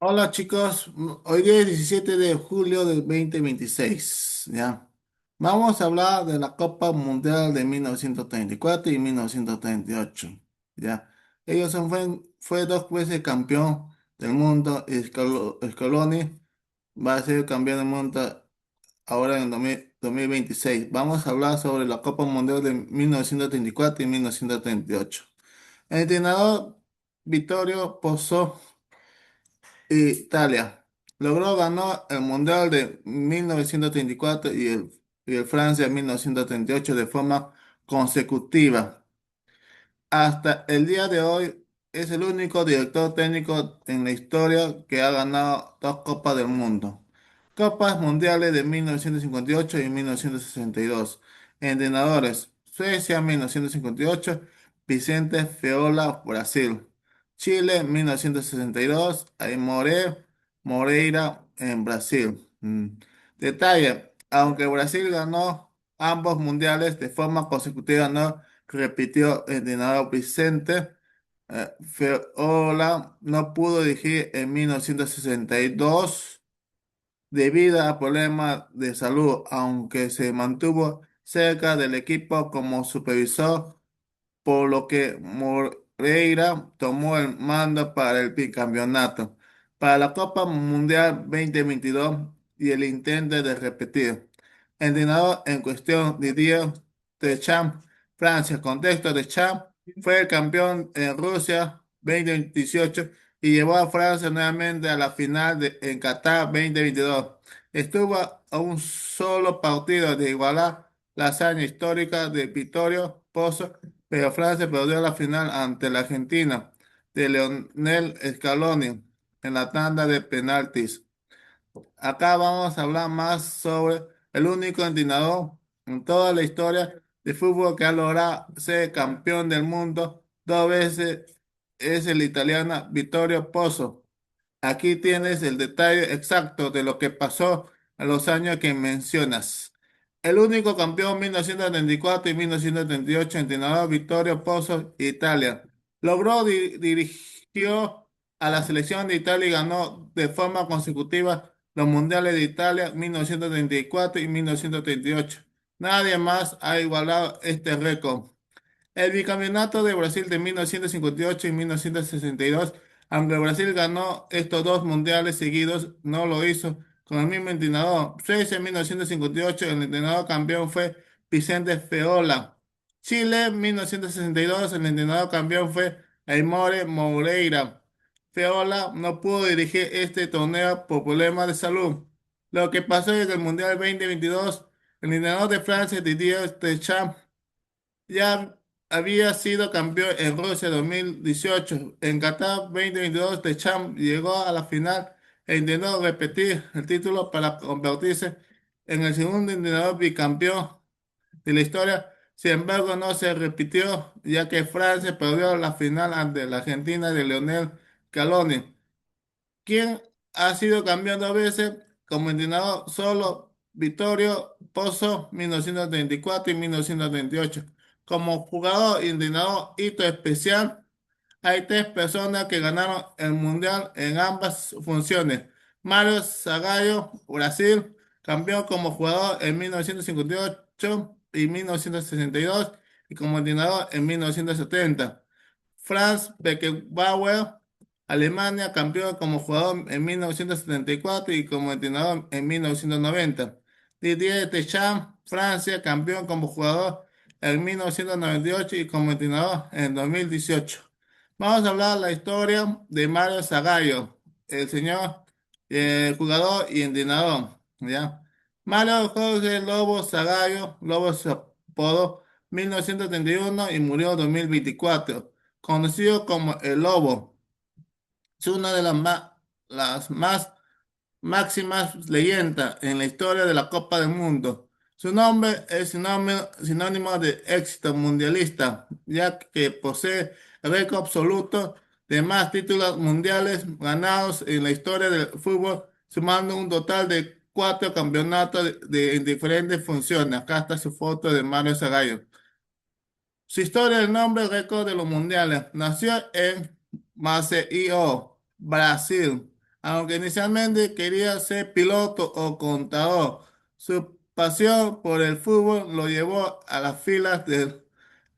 Hola chicos, hoy día es 17 de julio del 2026, ¿ya? Vamos a hablar de la Copa Mundial de 1934 y 1938, ¿ya? Fue dos veces campeón del mundo y Scaloni va a ser campeón del mundo ahora en 2026. Vamos a hablar sobre la Copa Mundial de 1934 y 1938. El entrenador Vittorio Pozzo Italia ganó el Mundial de 1934 y el Francia en 1938 de forma consecutiva. Hasta el día de hoy es el único director técnico en la historia que ha ganado dos Copas del Mundo. Copas Mundiales de 1958 y 1962. Entrenadores: Suecia 1958, Vicente Feola, Brasil. Chile 1962, Aimoré Moreira en Brasil. Detalle: aunque Brasil ganó ambos mundiales de forma consecutiva, no repitió el entrenador Vicente Feola. No pudo dirigir en 1962 debido a problemas de salud, aunque se mantuvo cerca del equipo como supervisor, por lo que Moreira tomó el mando para el bicampeonato, para la Copa Mundial 2022 y el intento de repetir. Entrenador en cuestión: Didier Deschamps, Francia. Contexto: Deschamps fue el campeón en Rusia 2018 y llevó a Francia nuevamente a la final en Qatar 2022. Estuvo a un solo partido de igualar la hazaña histórica de Vittorio Pozzo, pero Francia perdió la final ante la Argentina de Lionel Scaloni en la tanda de penaltis. Acá vamos a hablar más sobre el único entrenador en toda la historia de fútbol que ha logrado ser campeón del mundo dos veces. Es el italiano Vittorio Pozzo. Aquí tienes el detalle exacto de lo que pasó en los años que mencionas. El único campeón: 1934 y 1938, entrenador Vittorio Pozzo, Italia. Dirigió a la selección de Italia y ganó de forma consecutiva los Mundiales de Italia 1934 y 1938. Nadie más ha igualado este récord. El bicampeonato de Brasil de 1958 y 1962, aunque Brasil ganó estos dos mundiales seguidos, no lo hizo con el mismo entrenador. Suecia en 1958, el entrenador campeón fue Vicente Feola. Chile en 1962, el entrenador campeón fue Aimoré Moreira. Feola no pudo dirigir este torneo por problemas de salud. Lo que pasó es que el Mundial 2022, el entrenador de Francia, Didier Deschamps, ya había sido campeón en Rusia 2018. En Qatar 2022, Deschamps llegó a la final e intentó repetir el título para convertirse en el segundo entrenador bicampeón de la historia. Sin embargo, no se repitió, ya que Francia perdió la final ante la Argentina de Lionel Scaloni. ¿Quién ha sido campeón dos veces como entrenador? Solo Vittorio Pozzo, 1934 y 1938. Como jugador y entrenador, hito especial: hay tres personas que ganaron el mundial en ambas funciones. Mario Zagallo, Brasil, campeón como jugador en 1958 y 1962 y como entrenador en 1970. Franz Beckenbauer, Alemania, campeón como jugador en 1974 y como entrenador en 1990. Didier Deschamps, Francia, campeón como jugador en 1998 y como entrenador en 2018. Vamos a hablar de la historia de Mario Zagallo, el señor jugador y entrenador, ¿ya? Mario Jorge Lobo Zagallo, Lobo se apodó 1931 y murió 2024, conocido como el Lobo. Es una de las más máximas leyendas en la historia de la Copa del Mundo. Su nombre es sinónimo de éxito mundialista, ya que posee el récord absoluto de más títulos mundiales ganados en la historia del fútbol, sumando un total de cuatro campeonatos en diferentes funciones. Acá está su foto de Mario Zagallo. Su historia: el nombre récord de los mundiales. Nació en Maceió, Brasil. aunque inicialmente quería ser piloto o contador. Su pasión por el fútbol lo llevó a las filas del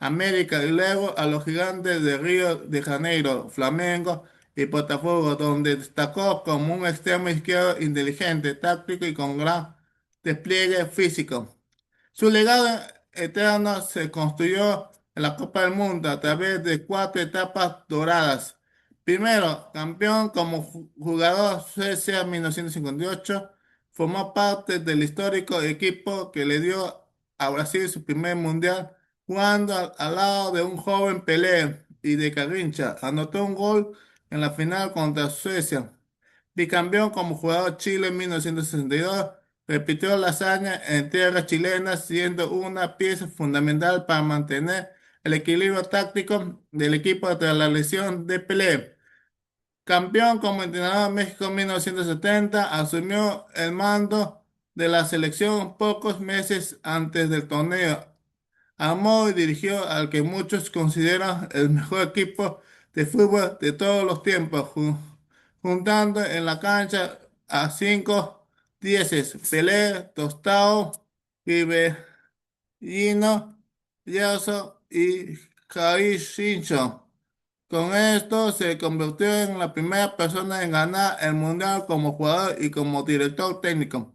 América y luego a los gigantes de Río de Janeiro, Flamengo y Botafogo, donde destacó como un extremo izquierdo inteligente, táctico y con gran despliegue físico. Su legado eterno se construyó en la Copa del Mundo a través de cuatro etapas doradas. Primero, campeón como jugador Suecia 1958, formó parte del histórico equipo que le dio a Brasil su primer mundial, jugando al lado de un joven Pelé y de Garrincha. Anotó un gol en la final contra Suecia. Bicampeón como jugador Chile en 1962, repitió la hazaña en tierras chilenas, siendo una pieza fundamental para mantener el equilibrio táctico del equipo tras la lesión de Pelé. Campeón como entrenador de México en 1970, asumió el mando de la selección pocos meses antes del torneo. Armó y dirigió al que muchos consideran el mejor equipo de fútbol de todos los tiempos, juntando en la cancha a cinco dieces: Pelé, Tostao, Rivellino, Gerson y Jairzinho. Con esto se convirtió en la primera persona en ganar el mundial como jugador y como director técnico.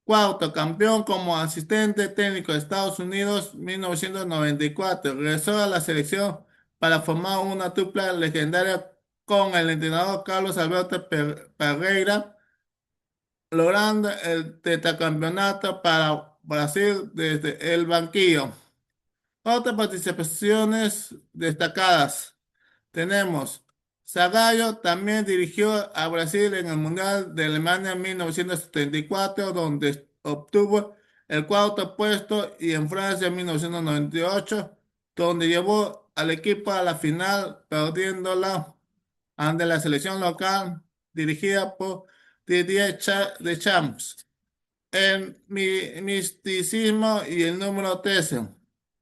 Cuarto, campeón como asistente técnico de Estados Unidos 1994. Regresó a la selección para formar una dupla legendaria con el entrenador Carlos Alberto Pereira, logrando el tetracampeonato para Brasil desde el banquillo. Otras participaciones destacadas. Tenemos Zagallo también dirigió a Brasil en el Mundial de Alemania en 1974, donde obtuvo el cuarto puesto, y en Francia en 1998, donde llevó al equipo a la final, perdiéndola ante la selección local dirigida por Didier Deschamps. El misticismo y el número 13.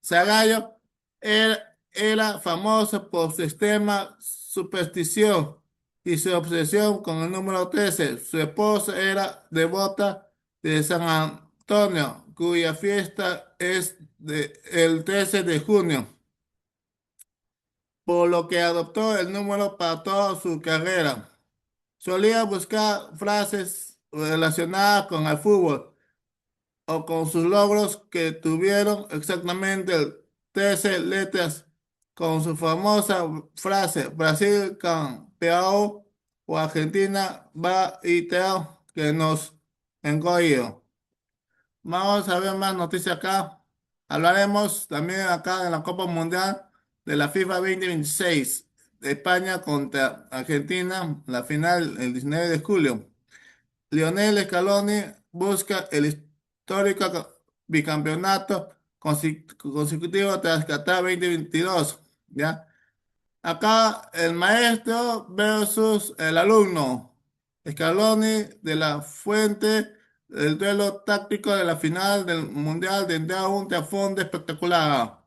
Zagallo era famoso por su extrema superstición y su obsesión con el número 13. Su esposa era devota de San Antonio, cuya fiesta es el 13 de junio, por lo que adoptó el número para toda su carrera. Solía buscar frases relacionadas con el fútbol o con sus logros, que tuvieron exactamente 13 letras, con su famosa frase Brasil campeão o Argentina va y que nos engolló. Vamos a ver más noticias acá. Hablaremos también acá de la Copa Mundial de la FIFA 2026 de España contra Argentina, la final el 19 de julio. Lionel Scaloni busca el histórico bicampeonato consecutivo tras Qatar 2022. ¿Ya? Acá el maestro versus el alumno. Scaloni de la Fuente, el duelo táctico de la final del Mundial tendrá un trasfondo espectacular.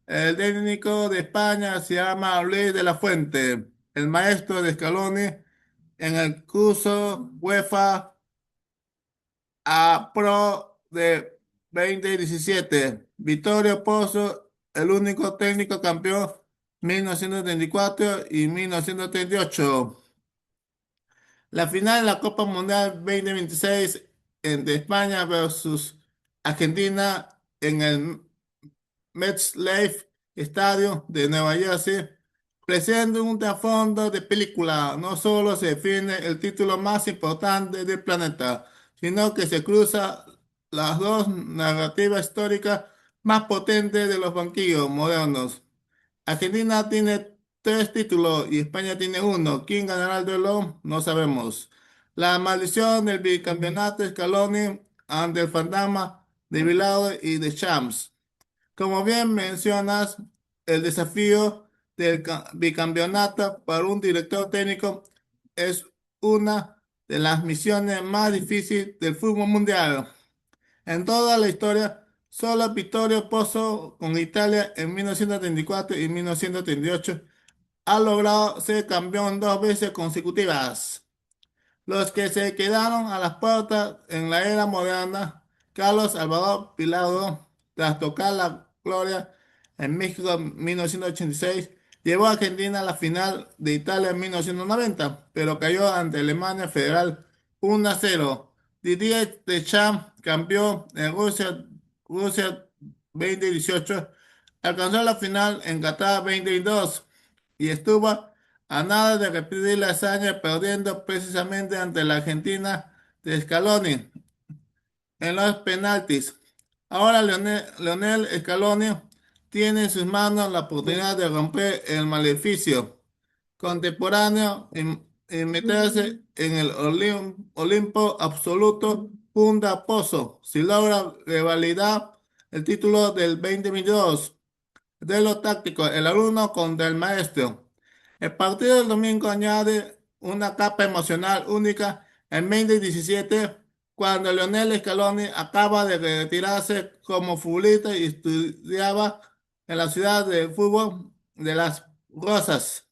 El técnico de España se llama Luis de la Fuente, el maestro de Scaloni en el curso UEFA a Pro de 2017. Vittorio Pozzo, el único técnico campeón 1934 y 1938. La final de la Copa Mundial 2026 entre España versus Argentina en el MetLife Stadium de Nueva Jersey presenta un trasfondo de película. No solo se define el título más importante del planeta, sino que se cruza las dos narrativas históricas más potentes de los banquillos modernos. Argentina tiene tres títulos y España tiene uno. ¿Quién ganará el duelo? No sabemos. La maldición del bicampeonato Scaloni ante el fantasma de Bilardo y de Champs. Como bien mencionas, el desafío del bicampeonato para un director técnico es una de las misiones más difíciles del fútbol mundial. En toda la historia, solo Vittorio Pozzo con Italia en 1934 y 1938 ha logrado ser campeón dos veces consecutivas. Los que se quedaron a las puertas en la era moderna, Carlos Alvaro Pilado, tras tocar la gloria en México en 1986, llevó a Argentina a la final de Italia en 1990, pero cayó ante Alemania Federal 1-0. Didier Deschamps, campeón en Rusia 2018, alcanzó la final en Qatar 2022 y estuvo a nada de repetir la hazaña, perdiendo precisamente ante la Argentina de Scaloni en los penaltis. Ahora Leonel Scaloni tiene en sus manos la oportunidad de romper el maleficio contemporáneo y meterse en el Olimpo absoluto punta pozo si logra revalidar el título del 2022. De lo táctico, el alumno contra el maestro. El partido del domingo añade una capa emocional única en 2017, cuando Lionel Scaloni acaba de retirarse como futbolista y estudiaba en la ciudad de fútbol de Las Rosas.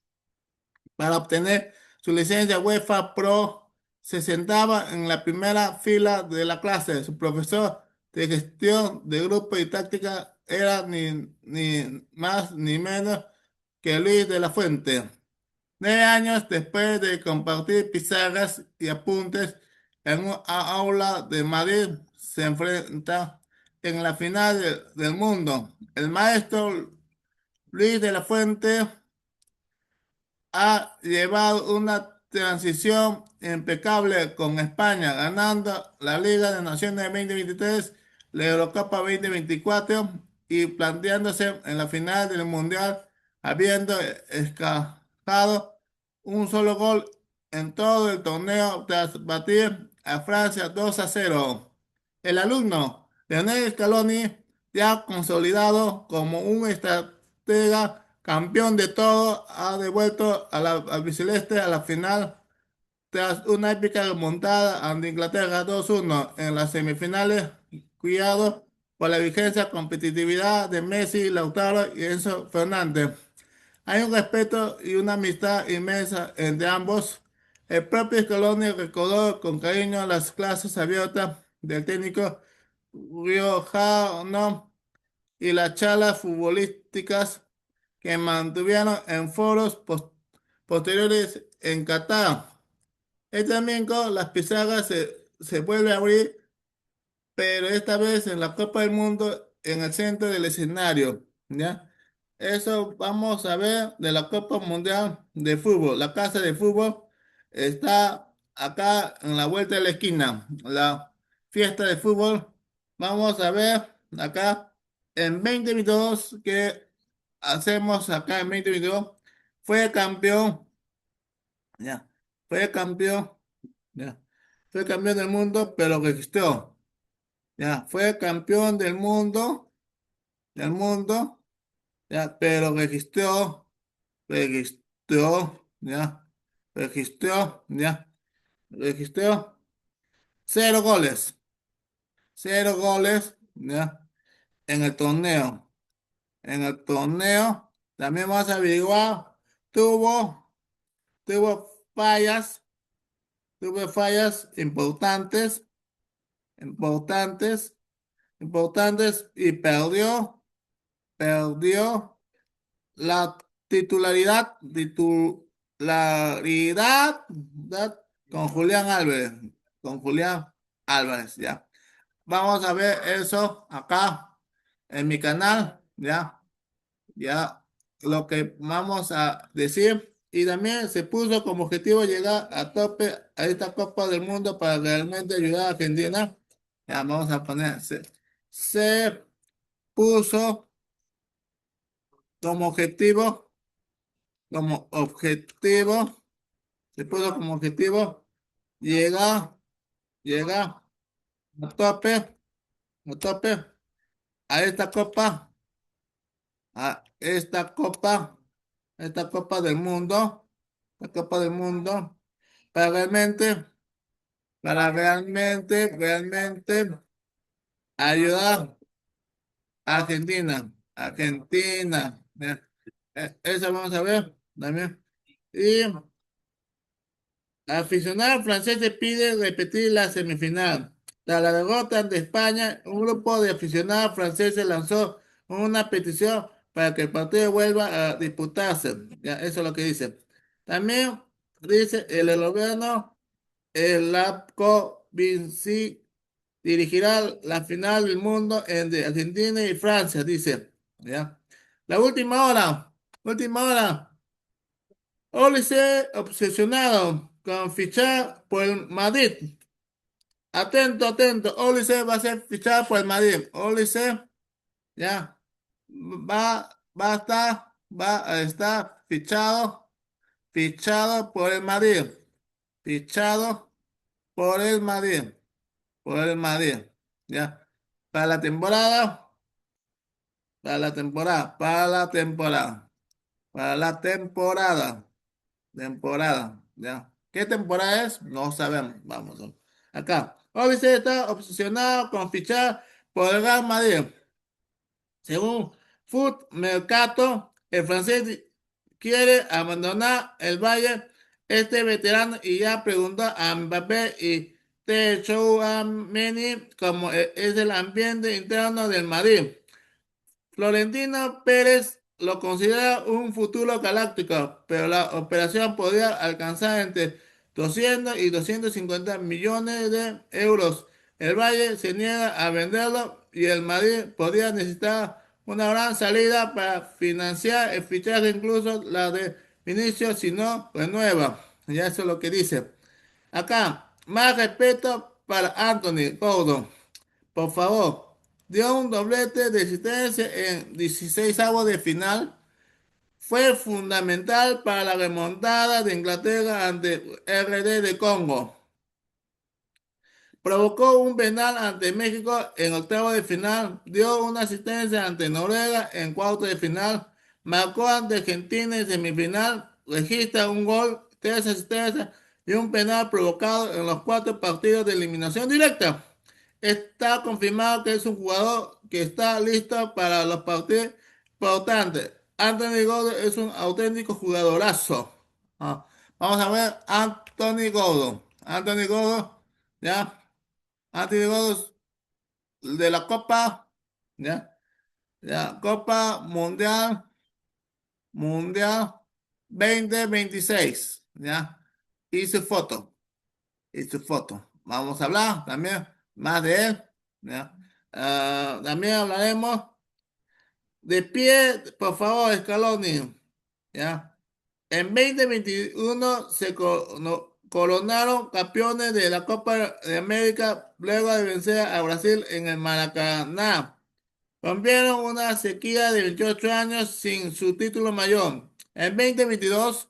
Para obtener su licencia UEFA Pro, se sentaba en la primera fila de la clase. Su profesor de gestión de grupo y táctica era ni más ni menos que Luis de la Fuente. 9 años después de compartir pizarras y apuntes en un aula de Madrid, se enfrenta en la final del mundo. El maestro Luis de la Fuente ha llevado una transición impecable con España, ganando la Liga de Naciones 2023, la Eurocopa 2024 y planteándose en la final del Mundial, habiendo escapado un solo gol en todo el torneo tras batir a Francia 2-0. El alumno Lionel Scaloni, ya consolidado como un estratega campeón de todo, ha devuelto a la albiceleste a la final tras una épica remontada ante Inglaterra 2-1 en las semifinales, cuidado por la vigencia competitividad de Messi, Lautaro y Enzo Fernández. Hay un respeto y una amistad inmensa entre ambos. El propio Scaloni recordó con cariño las clases abiertas del técnico riojano y las charlas futbolísticas que mantuvieron en foros posteriores en Qatar. Este domingo las pizarras se vuelven a abrir, pero esta vez en la Copa del Mundo en el centro del escenario, ¿ya? Eso vamos a ver de la Copa Mundial de Fútbol. La casa de fútbol está acá en la vuelta de la esquina. La fiesta de fútbol, vamos a ver acá en 2022 que hacemos acá en 2022. Fue campeón, ya, fue campeón, ya, fue campeón del mundo, pero registró. Ya, fue campeón del mundo, ya, pero registró, ya, registró 0 goles, 0 goles, ya, en el torneo. En el torneo, también vamos a averiguar, tuvo, tuvo fallas, tuvo fallas importantes, importantes y perdió la titularidad con Julián Álvarez, con Julián Álvarez, ya. Vamos a ver eso acá en mi canal, ya, ya, lo que vamos a decir. Y también se puso como objetivo llegar a tope a esta Copa del Mundo para realmente ayudar a Argentina. Ya, vamos a poner, se puso como objetivo, como objetivo, se puso como objetivo llegar, llegar a tope, a tope a esta copa, a esta copa del mundo, la copa del mundo, para realmente, realmente ayudar a Argentina, Argentina, ya. 。 Eso vamos a ver también. Y, Aficionados franceses piden repetir la semifinal. Tras la derrota ante España, un grupo de aficionados franceses lanzó una petición para que el partido vuelva a disputarse. Ya, eso es lo que dice. También dice el gobierno, el LAPCO Vinci dirigirá la final del mundo entre Argentina y Francia, dice. ¿Ya? La última hora. Olise obsesionado con fichar por el Madrid. Atento, atento. Olise va a ser fichado por el Madrid. Olise, ya, va a estar fichado por el Madrid. Fichado por el Madrid. Por el Madrid. Ya. Para la temporada, para la temporada. ¿Ya? ¿Qué temporada es? No sabemos. Vamos. Acá. Olise está obsesionado con fichar por el Real Madrid. Según Foot Mercato, el francés quiere abandonar el Bayern. Este veterano y ya preguntó a Mbappé y Tchouaméni cómo es el ambiente interno del Madrid. Florentino Pérez lo considera un futuro galáctico, pero la operación podría alcanzar entre 200 y 250 millones de euros. El Valle se niega a venderlo y el Madrid podría necesitar una gran salida para financiar el fichaje, incluso la de Vinicius, si no renueva. Ya eso es lo que dice. Acá, más respeto para Anthony Gordon. Por favor, dio un doblete de asistencia en 16avos de final. Fue fundamental para la remontada de Inglaterra ante RD de Congo. Provocó un penal ante México en octavo de final, dio una asistencia ante Noruega en cuarto de final, marcó ante Argentina en semifinal, registra un gol, tres asistencias y un penal provocado en los cuatro partidos de eliminación directa. Está confirmado que es un jugador que está listo para los partidos importantes. Anthony Gordon es un auténtico jugadorazo. Ah, vamos a ver Anthony Gordon. Anthony Gordon, ya. Anthony Gordon de la Copa, ya. Ya, Copa Mundial 2026, ya. Y su foto. Vamos a hablar también más de él. ¿Ya? También hablaremos de pie, por favor, Scaloni. ¿Ya? En 2021 se coronaron campeones de la Copa de América luego de vencer a Brasil en el Maracaná. Rompieron una sequía de 28 años sin su título mayor. En 2022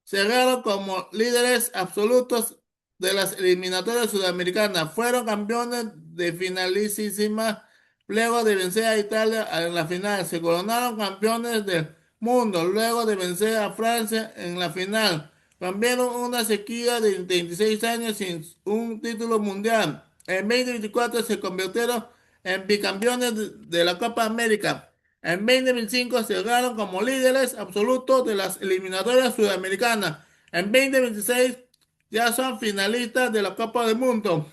cerraron como líderes absolutos de las eliminatorias sudamericanas. Fueron campeones de finalísima luego de vencer a Italia en la final. Se coronaron campeones del mundo luego de vencer a Francia en la final. Rompieron una sequía de 26 años sin un título mundial. En 2024 se convirtieron en bicampeones de la Copa América. En 2025 cerraron como líderes absolutos de las eliminatorias sudamericanas. En 2026 ya son finalistas de la Copa del Mundo.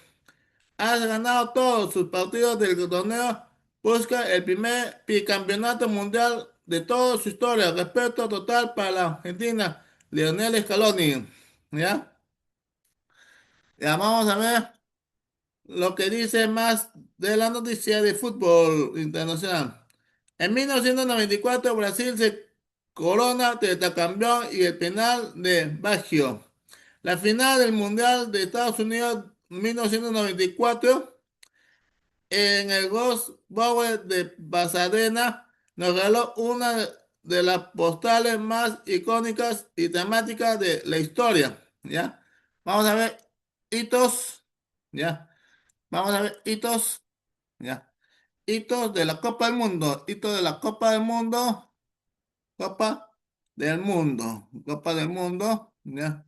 Han ganado todos sus partidos del torneo. Busca el primer bicampeonato mundial de toda su historia. Respeto total para la Argentina. Lionel Scaloni. ¿Ya? Ya vamos a ver lo que dice más de la noticia de fútbol internacional. En 1994 Brasil se corona tetracampeón y el penal de Baggio. La final del Mundial de Estados Unidos 1994 en el Ghost Bowl de Pasadena nos regaló una de las postales más icónicas y temáticas de la historia. ¿Ya? Vamos a ver hitos. ¿Ya? Vamos a ver hitos. ¿Ya? Hitos de la Copa del Mundo. Hitos de la Copa del Mundo. Copa del Mundo. Copa del Mundo. ¿Ya?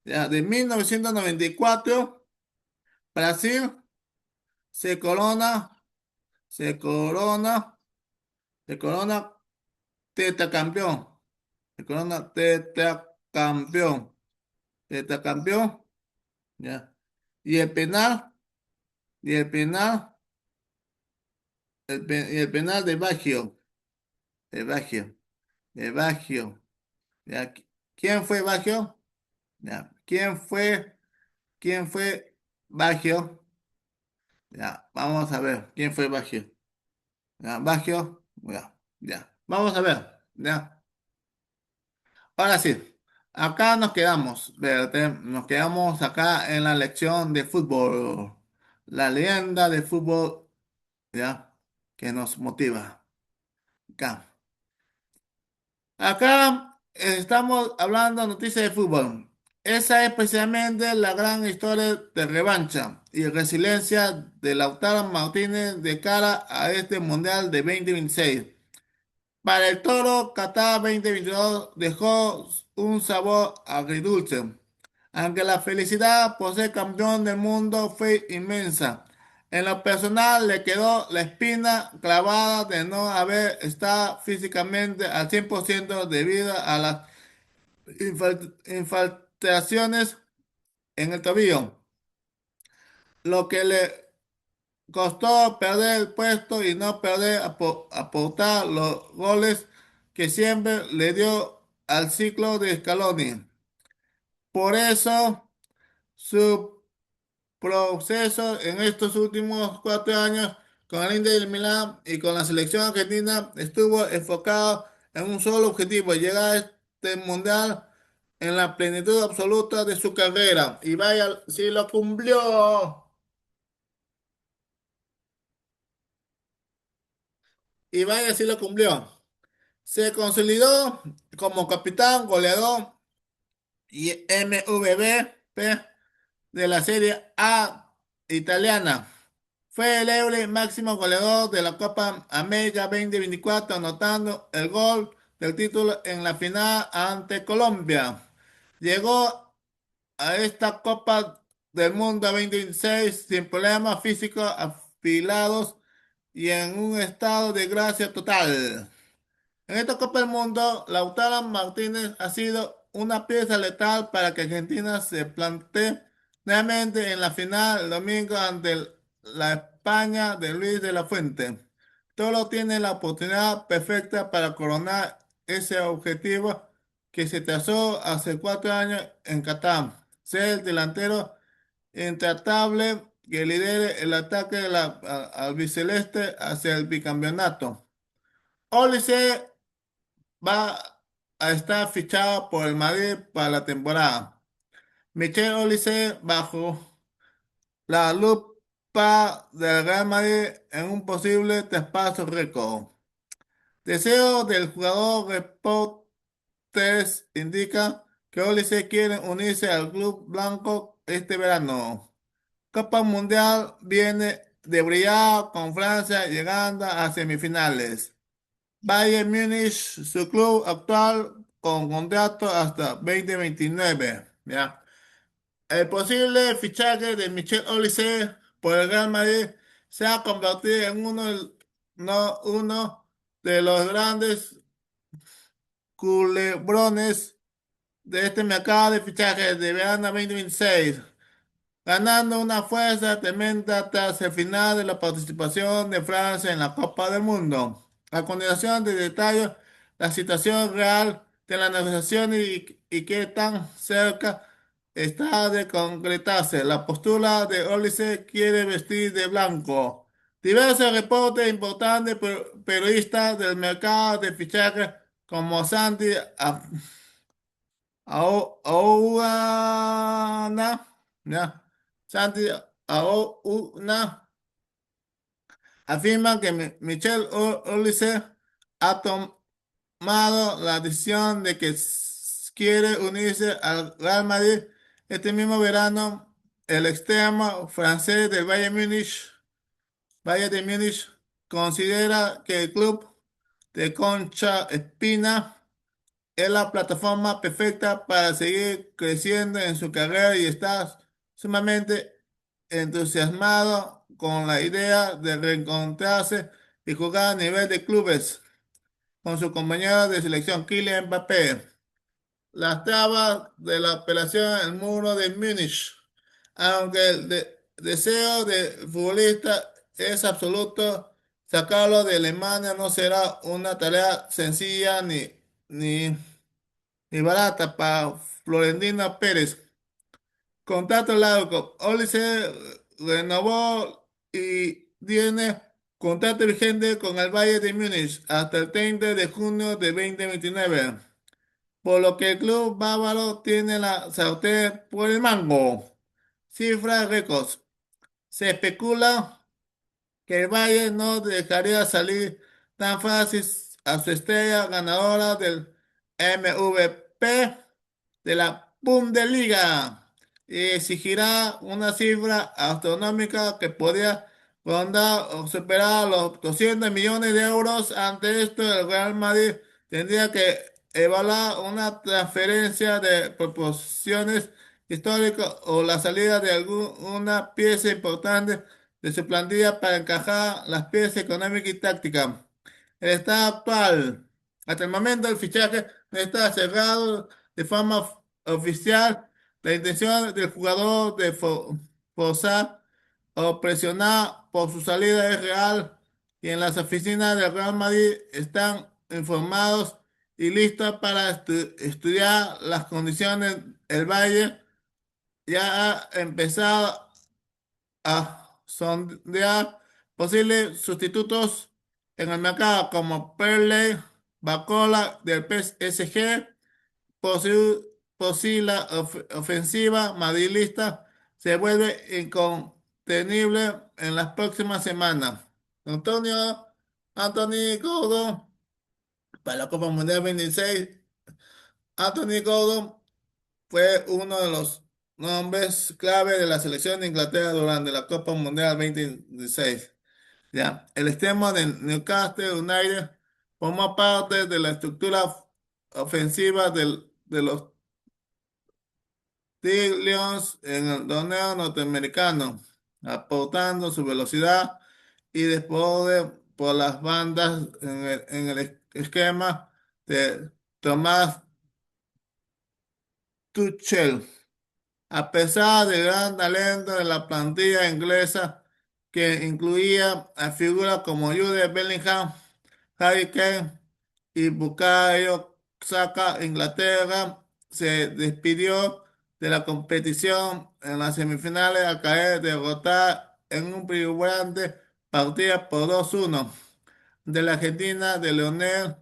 Ya, de 1994, Brasil se corona, se corona, se corona tetracampeón. Se corona tetracampeón. campeón, ya. Y el penal, y el penal, y el penal de Baggio, de Baggio, de Baggio, ya. ¿Quién fue Baggio? Ya. Quién fue Baggio? Ya, vamos a ver, ¿quién fue Baggio? Ya, Baggio, ya, ya. Vamos a ver, ya. Ahora sí, acá nos quedamos, espérate, nos quedamos acá en la lección de fútbol, la leyenda de fútbol, ya, que nos motiva. Acá, acá estamos hablando de noticias de fútbol. Esa es precisamente la gran historia de revancha y resiliencia de Lautaro Martínez de cara a este Mundial de 2026. Para el Toro, Qatar 2022 dejó un sabor agridulce, aunque la felicidad por ser campeón del mundo fue inmensa. En lo personal le quedó la espina clavada de no haber estado físicamente al 100% debido a las infiltraciones en el tobillo, lo que le costó perder el puesto y no perder aportar los goles que siempre le dio al ciclo de Scaloni. Por eso, su proceso en estos últimos 4 años con el Inter de Milán y con la selección argentina estuvo enfocado en un solo objetivo: llegar a este mundial en la plenitud absoluta de su carrera. Y vaya, si lo cumplió. Y vaya, si lo cumplió. Se consolidó como capitán goleador y MVP de la Serie A italiana. Fue el Eure máximo goleador de la Copa América 2024, anotando el gol del título en la final ante Colombia. Llegó a esta Copa del Mundo 2026 sin problemas físicos afilados y en un estado de gracia total. En esta Copa del Mundo, Lautaro Martínez ha sido una pieza letal para que Argentina se plantee nuevamente en la final el domingo ante la España de Luis de la Fuente. Toro tiene la oportunidad perfecta para coronar ese objetivo que se trazó hace 4 años en Qatar: ser el delantero intratable que lidere el ataque de la albiceleste hacia el bicampeonato. Olise va a estar fichado por el Madrid para la temporada. Michel Olise bajo la lupa del Real Madrid en un posible traspaso récord. Deseo del jugador. Reportes indican que Olise quiere unirse al club blanco este verano. Copa Mundial viene de brillar con Francia llegando a semifinales. Bayern Múnich, su club actual, con contrato hasta 2029. ¿Ya? El posible fichaje de Michel Olise por el Real Madrid se ha convertido en uno de los grandes culebrones de este mercado de fichajes de verano 2026, ganando una fuerza tremenda tras el final de la participación de Francia en la Copa del Mundo. A continuación, de detalle la situación real de la negociación y qué tan cerca está de concretarse. La postura de Olise: quiere vestir de blanco. Diversos reportes importantes periodistas del mercado de fichajes como Santi Aouana, ya. Santi Aouana afirma que Michel Olise ha tomado la decisión de que quiere unirse al Real Madrid este mismo verano. El extremo francés del Bayern de Múnich, considera que el club de Concha Espina es la plataforma perfecta para seguir creciendo en su carrera y está sumamente entusiasmado con la idea de reencontrarse y jugar a nivel de clubes con su compañero de selección Kylian Mbappé. las trabas de la operación El Muro de Múnich. Aunque el deseo del futbolista es absoluto, sacarlo de Alemania no será una tarea sencilla ni, ni barata para Florentino Pérez. Contrato largo. Oli se renovó y tiene contrato vigente con el Bayern de Múnich hasta el 30 de junio de 2029, por lo que el club bávaro tiene la sartén por el mango. Cifras récords. Se especula que el Bayern no dejaría salir tan fácil a su estrella ganadora del MVP de la Bundesliga y exigirá una cifra astronómica que podría rondar o superar los 200 millones de euros. Ante esto, el Real Madrid tendría que evaluar una transferencia de proporciones históricas o la salida de alguna pieza importante de su plantilla para encajar las piezas económicas y tácticas. El estado actual. Hasta el momento el fichaje no está cerrado de forma oficial. La intención del jugador de forzar o presionar por su salida es real y en las oficinas del Real Madrid están informados y listos para estudiar las condiciones. El Valle ya ha empezado a sondear posibles sustitutos en el mercado como Perley, Bacola del PSG, posible ofensiva madrilista se vuelve incontenible en las próximas semanas. Antonio, Anthony Gordon para la Copa Mundial 26. Anthony Gordon fue uno de los nombres clave de la selección de Inglaterra durante la Copa Mundial 2016. Ya, el extremo de Newcastle United forma parte de la estructura ofensiva de los Lions en el torneo norteamericano, aportando su velocidad y desborde por las bandas en el esquema de Thomas Tuchel. A pesar del gran talento de la plantilla inglesa, que incluía a figuras como Jude Bellingham, Harry Kane y Bukayo Saka, Inglaterra se despidió de la competición en las semifinales al caer derrotada en un brillante partido por 2-1 de la Argentina de Leonel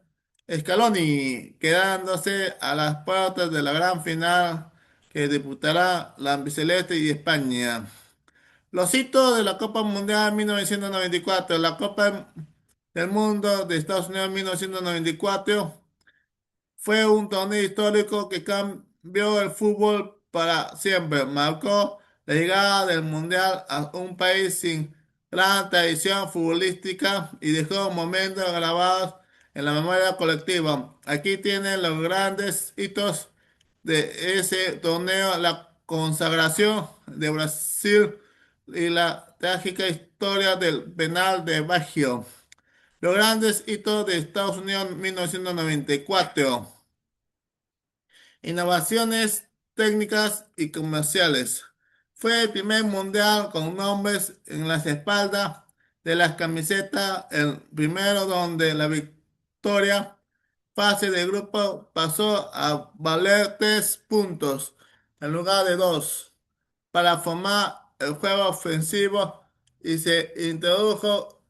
Scaloni, quedándose a las puertas de la gran final que disputará la albiceleste y España. Los hitos de la Copa Mundial 1994, la Copa del Mundo de Estados Unidos 1994, fue un torneo histórico que cambió el fútbol para siempre. Marcó la llegada del Mundial a un país sin gran tradición futbolística y dejó momentos grabados en la memoria colectiva. Aquí tienen los grandes hitos de ese torneo, la consagración de Brasil y la trágica historia del penal de Baggio. Los grandes hitos de Estados Unidos 1994. Innovaciones técnicas y comerciales. Fue el primer mundial con nombres en las espaldas de las camisetas, el primero donde la victoria fase de grupo pasó a valer 3 puntos en lugar de dos para formar el juego ofensivo y se introdujo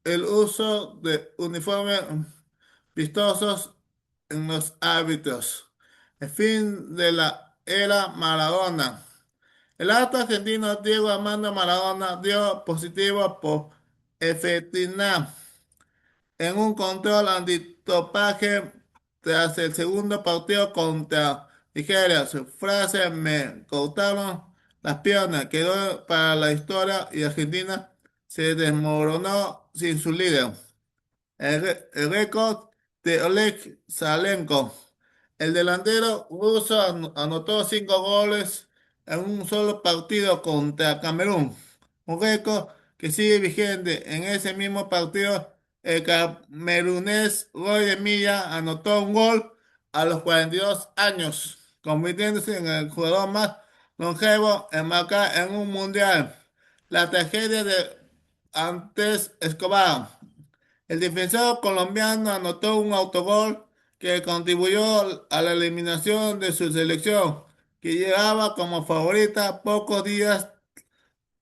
el uso de uniformes vistosos en los árbitros. El fin de la era Maradona. El alto argentino Diego Armando Maradona dio positivo por efectividad en un control antidopaje tras el segundo partido contra Nigeria. Su frase "me cortaron las piernas" quedó para la historia y Argentina se desmoronó sin su líder. El récord de Oleg Salenko. El delantero ruso anotó 5 goles en un solo partido contra Camerún. Un récord que sigue vigente. En ese mismo partido, el camerunés Roy de Milla anotó un gol a los 42 años, convirtiéndose en el jugador más longevo en marcar en un mundial. La tragedia de Antes Escobar. El defensor colombiano anotó un autogol que contribuyó a la eliminación de su selección, que llegaba como favorita pocos días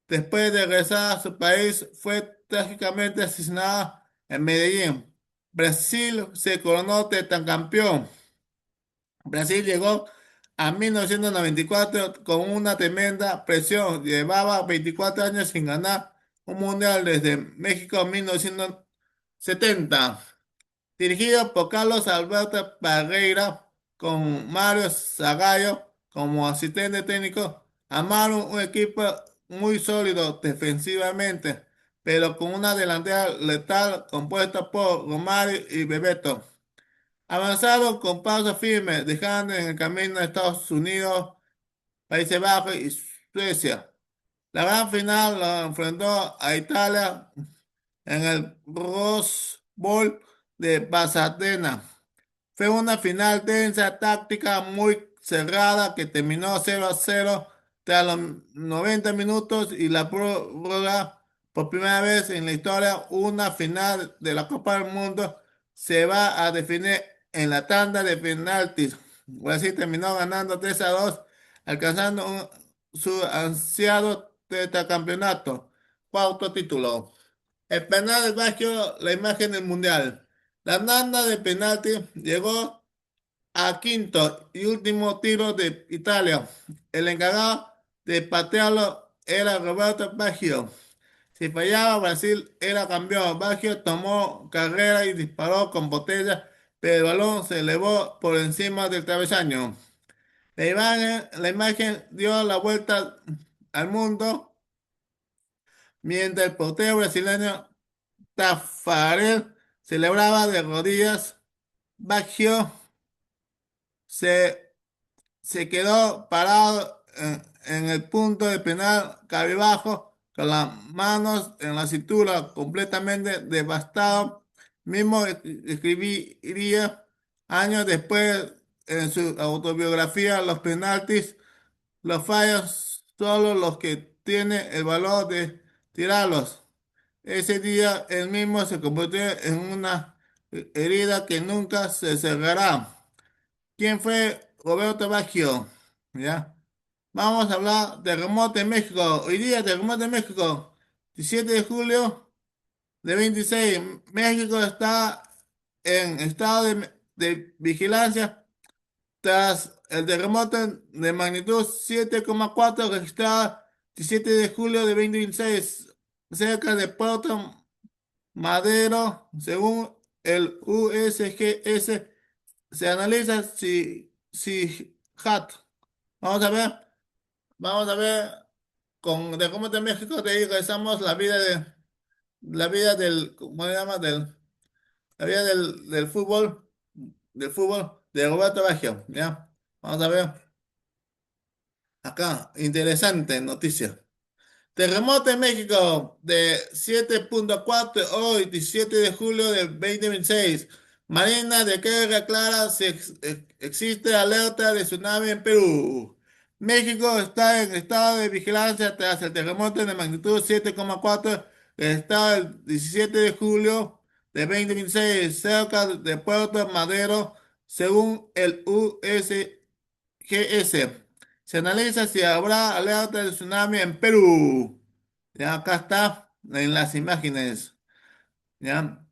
después de regresar a su país. Fue trágicamente asesinado en Medellín. Brasil se coronó tetracampeón. Brasil llegó a 1994 con una tremenda presión. Llevaba 24 años sin ganar un mundial desde México en 1970. Dirigido por Carlos Alberto Parreira, con Mario Zagallo como asistente técnico, armaron un equipo muy sólido defensivamente, pero con una delantera letal compuesta por Romario y Bebeto. Avanzaron con paso firme, dejando en el camino a Estados Unidos, Países Bajos y Suecia. La gran final lo enfrentó a Italia en el Rose Bowl de Pasadena. Fue una final tensa, táctica muy cerrada que terminó 0-0 tras los 90 minutos y la prórroga. Por primera vez en la historia, una final de la Copa del Mundo se va a definir en la tanda de penaltis. Brasil terminó ganando 3-2, alcanzando su ansiado tetracampeonato, cuarto título. El penal del Baggio, la imagen del Mundial. La tanda de penalti llegó a quinto y último tiro de Italia. El encargado de patearlo era Roberto Baggio. Si fallaba, Brasil era campeón. Baggio tomó carrera y disparó con botella, pero el balón se elevó por encima del travesaño. La imagen dio la vuelta al mundo mientras el portero brasileño Tafarel celebraba de rodillas. Baggio se, se quedó parado en el punto de penal cabizbajo, con las manos en la cintura, completamente devastado. Mismo escribiría años después en su autobiografía: los penaltis, los fallos, solo los que tienen el valor de tirarlos. Ese día él mismo se convirtió en una herida que nunca se cerrará. ¿Quién fue Roberto Baggio? ¿Ya? Vamos a hablar de terremoto en México. Hoy día, terremoto en México. 17 de julio de 26. México está en estado de vigilancia tras el terremoto de magnitud 7,4 registrado 17 de julio de 2026 cerca de Puerto Madero. Según el USGS, se analiza si HAT. Vamos a ver, vamos a ver con de cómo de México te digo, regresamos la vida del, ¿cómo se llama? La vida del fútbol de Roberto Baggio, ¿ya? Vamos a ver acá, interesante noticia. Terremoto en México de 7,4 hoy, 17 de julio del 2026. Marina de Guerra clara si existe alerta de tsunami en Perú. México está en estado de vigilancia tras el terremoto de magnitud 7,4 registrado el 17 de julio de 2026 cerca de Puerto Madero, según el USGS. Se analiza si habrá alerta de tsunami en Perú. Ya acá está en las imágenes. Ya.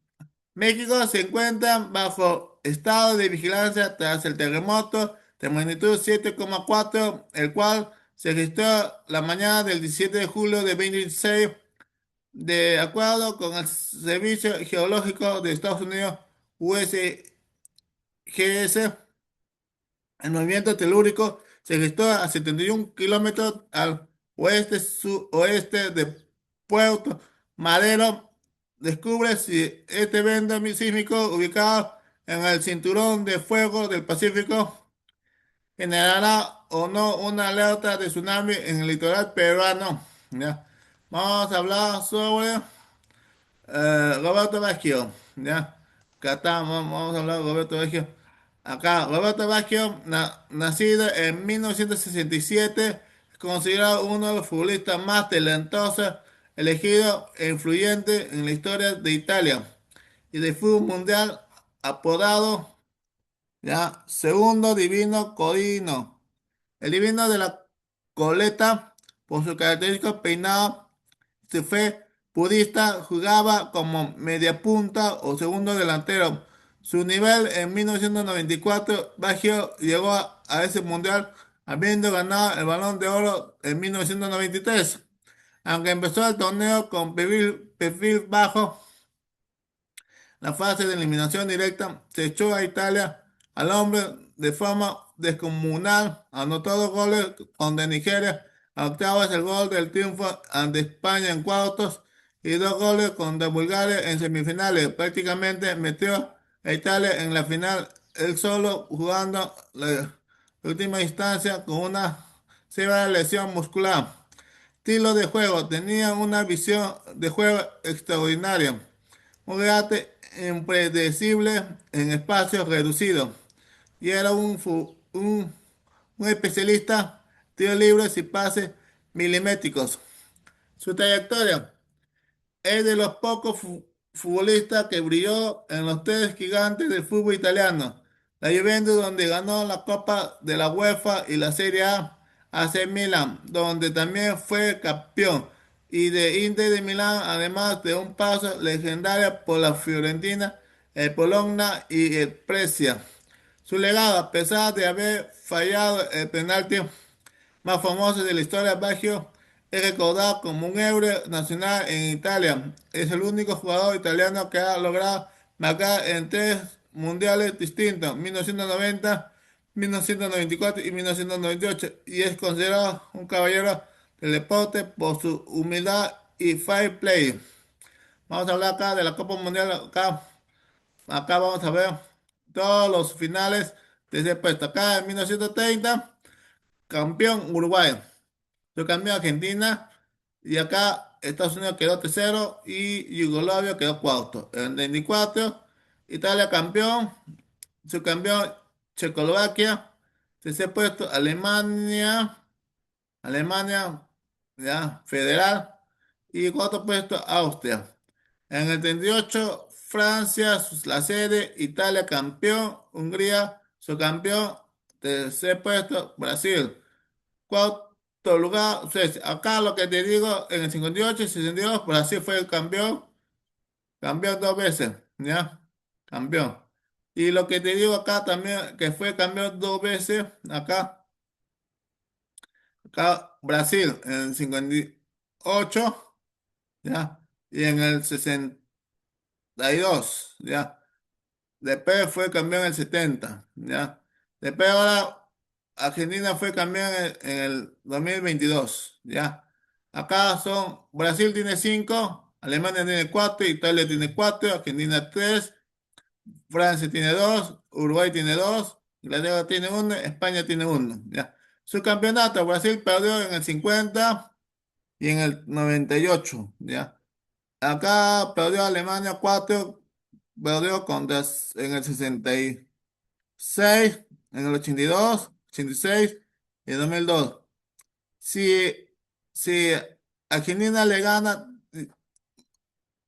México se encuentra bajo estado de vigilancia tras el terremoto de magnitud 7,4, el cual se registró la mañana del 17 de julio de 2016, de acuerdo con el Servicio Geológico de Estados Unidos, USGS. El movimiento telúrico se gestó a 71 kilómetros al oeste-suroeste de Puerto Madero. Descubre si este evento sísmico ubicado en el cinturón de fuego del Pacífico generará o no una alerta de tsunami en el litoral peruano. ¿Ya? Vamos a hablar sobre Roberto Baggio. ¿Ya? Acá está, vamos a hablar de Roberto Baggio. Acá, Roberto Baggio, nacido en 1967, es considerado uno de los futbolistas más talentosos, elegido e influyente en la historia de Italia y del fútbol mundial, apodado ya Segundo Divino Codino. El divino de la coleta, por su característico peinado, se fue purista, jugaba como mediapunta o segundo delantero. Su nivel en 1994, Baggio llegó a ese mundial habiendo ganado el Balón de Oro en 1993. Aunque empezó el torneo con perfil bajo, la fase de eliminación directa se echó a Italia al hombre de forma descomunal, anotó dos goles contra Nigeria, a octavos el gol del triunfo ante España en cuartos y dos goles contra Bulgaria en semifinales. Prácticamente metió a Italia en la final él solo jugando la última instancia con una severa lesión muscular. Estilo de juego, tenía una visión de juego extraordinaria. Un regate impredecible en espacios reducidos. Y era un especialista, tiros libres y pases milimétricos. Su trayectoria es de los pocos futbolistas que brilló en los tres gigantes del fútbol italiano. La Juventus, donde ganó la Copa de la UEFA y la Serie A, AC Milan, donde también fue campeón, y de Inter de Milán, además de un paso legendario por la Fiorentina, el Bologna y el Brescia. Su legado, a pesar de haber fallado el penalti más famoso de la historia, Baggio es recordado como un héroe nacional en Italia. Es el único jugador italiano que ha logrado marcar en tres mundiales distintos, 1990, 1994 y 1998, y es considerado un caballero del deporte por su humildad y fair play. Vamos a hablar acá de la Copa Mundial. Acá vamos a ver todos los finales de ese puesto. Acá en 1930, campeón Uruguay. Yo cambié a Argentina y acá Estados Unidos quedó tercero y Yugoslavia quedó cuarto. En 24, Italia campeón, subcampeón Checoslovaquia, tercer puesto Alemania, ya, federal, y cuarto puesto Austria. En el 38, Francia, la sede, Italia campeón, Hungría subcampeón, tercer puesto Brasil. Cuarto lugar, Suecia. Acá lo que te digo, en el 58 y 62, Brasil fue el campeón, campeón dos veces, ¿ya? Campeón. Y lo que te digo acá también, que fue campeón dos veces, acá Brasil en el 58, ¿ya? Y en el 62, ¿ya? Después fue campeón en el 70, ¿ya? Después ahora Argentina fue campeón en el 2022, ¿ya? Acá son, Brasil tiene 5, Alemania tiene 4, Italia tiene 4, Argentina 3, Francia tiene 2, Uruguay tiene 2, Inglaterra tiene 1, España tiene 1, ¿ya? Su campeonato, Brasil perdió en el 50 y en el 98, ¿ya? Acá perdió Alemania 4, perdió en el 66, en el 82, 86 y 2002. Si, si Argentina le gana,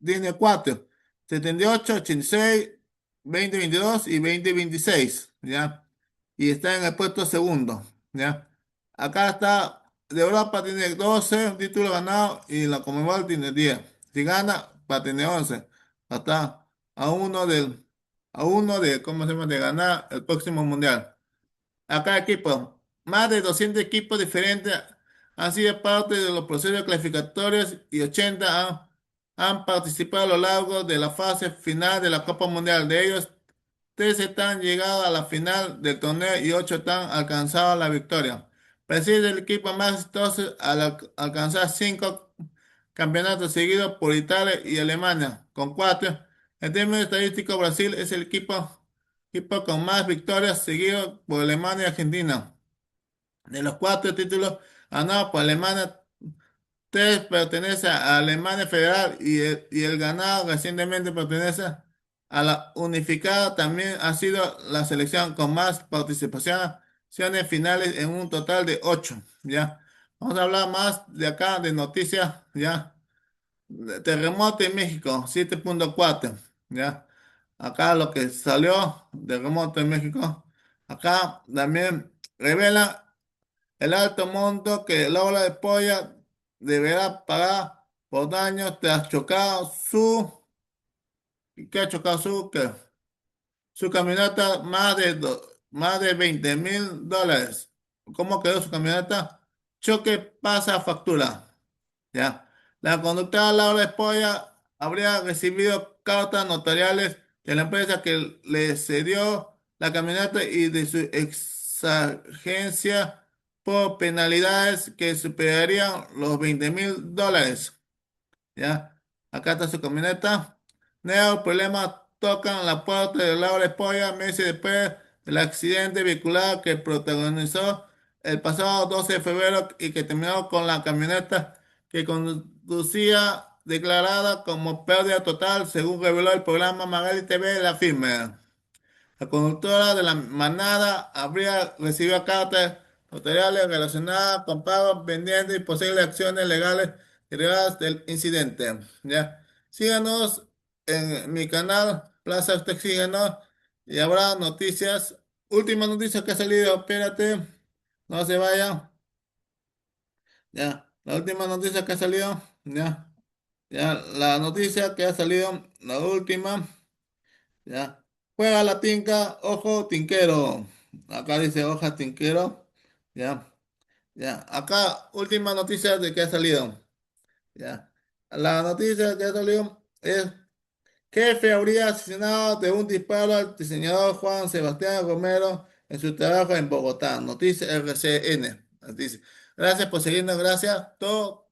tiene 4, 78, 86, 2022 y 2026, ¿ya? Y está en el puesto segundo, ¿ya? Acá está, de Europa tiene 12 títulos ganados y la Conmebol tiene 10. Si gana, va a tener 11. Está a uno ¿cómo se llama?, de ganar el próximo mundial. A cada equipo. Más de 200 equipos diferentes han sido parte de los procesos clasificatorios y 80 han participado a lo largo de la fase final de la Copa Mundial. De ellos, 13 están llegados a la final del torneo y 8 están alcanzado la victoria. Brasil es el equipo más exitoso al alcanzar 5 campeonatos seguidos por Italia y Alemania, con 4. En términos estadísticos, Brasil es el equipo con más victorias, seguido por Alemania y Argentina. De los 4 títulos ganados por Alemania, 3 pertenecen a Alemania Federal y el ganado recientemente pertenece a la unificada también ha sido la selección con más participaciones finales en un total de 8, ¿ya? Vamos a hablar más de acá de noticias, ¿ya? Terremoto en México, 7.4, ¿ya? Acá lo que salió, terremoto en México, acá también revela el alto monto que la obra de Polla deberá pagar por daños tras chocar ¿qué ha chocado su camioneta más de $20,000? ¿Cómo quedó su camioneta? Choque pasa factura. Ya. La conductora Laura Espoya habría recibido cartas notariales de la empresa que le cedió la camioneta y de su exagencia por penalidades que superarían los $20,000. ¿Ya? Acá está su camioneta. Nuevos problemas tocan la puerta de Laura Espoya meses después del accidente vehicular que protagonizó el pasado 12 de febrero y que terminó con la camioneta que conducía declarada como pérdida total, según reveló el programa Magali TV de la firma. La conductora de la manada habría recibido cartas notariales relacionadas con pagos pendientes y posibles acciones legales derivadas del incidente. ¿Ya? Síganos en mi canal, Plaza Usted síganos y habrá noticias. Última noticia que ha salido, espérate, no se vaya. Ya, la última noticia que ha salido, ya, ya, la noticia que ha salido, la última. Ya. Juega la tinca, ojo, tinquero. Acá dice hoja tinquero. Ya, ya. Acá, última noticia de que ha salido. Ya. La noticia que ha salido es: jefe habría asesinado de un disparo al diseñador Juan Sebastián Romero en su trabajo en Bogotá. Noticia RCN. Dice. Gracias por seguirnos, gracias totales.